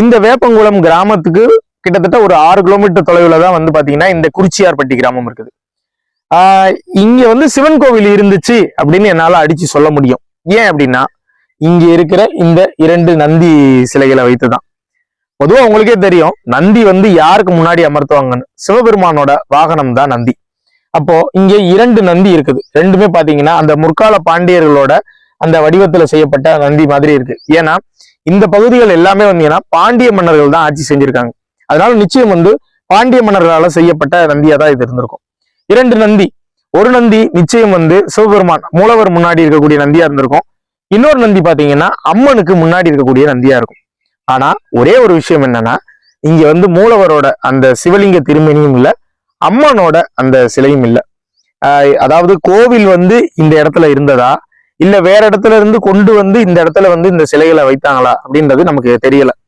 இந்த வேப்பங்குளம் கிராமத்துக்கு கிட்டத்தட்ட ஒரு 6 கிலோமீட்டர் தொலைவுல தான் வந்து பாத்தீங்கன்னா இந்த குறிச்சியார்பட்டி கிராமம் இருக்குது. இங்க வந்து சிவன் கோவில் இருந்துச்சு அப்படின்னு என்னால அடிச்சு சொல்ல முடியும். ஏன் அப்படின்னா இங்க இருக்கிற இந்த 2 நந்தி சிலைகளை வைத்துதான். பொதுவா உங்களுக்கே தெரியும், நந்தி வந்து யாருக்கு முன்னாடி அமர்த்துவாங்கன்னு. சிவபெருமானோட வாகனம் தான் நந்தி. அப்போ இங்க 2 நந்தி இருக்குது. ரெண்டுமே பாத்தீங்கன்னா அந்த முற்கால பாண்டியர்களோட அந்த வடிவத்துல செய்யப்பட்ட நந்தி மாதிரி இருக்கு. ஏன்னா இந்த பகுதிகள் எல்லாமே வந்தீங்கன்னா பாண்டிய மன்னர்கள் தான் ஆட்சி செஞ்சிருக்காங்க. அதனால நிச்சயம் வந்து பாண்டிய மன்னர்களால செய்யப்பட்ட நந்தியா தான் இது இருந்திருக்கும். 2 நந்தி, ஒரு நந்தி நிச்சயம் வந்து சிவபெருமான் மூலவர் முன்னாடி இருக்கக்கூடிய நந்தியா இருந்திருக்கும். இன்னொரு நந்தி பாத்தீங்கன்னா அம்மனுக்கு முன்னாடி இருக்கக்கூடிய நந்தியா இருக்கும். ஆனா ஒரே ஒரு விஷயம் என்னன்னா, இங்க வந்து மூலவரோட அந்த சிவலிங்க திருமணியும் இல்ல, அம்மனோட அந்த சிலையும் இல்ல. அதாவது கோவில் வந்து இந்த இடத்துல இருந்ததா இல்ல வேற இடத்துல இருந்து கொண்டு வந்து இந்த இடத்துல வந்து இந்த சிலைகளை வைத்தாங்களா அப்படின்றது நமக்கு தெரியல.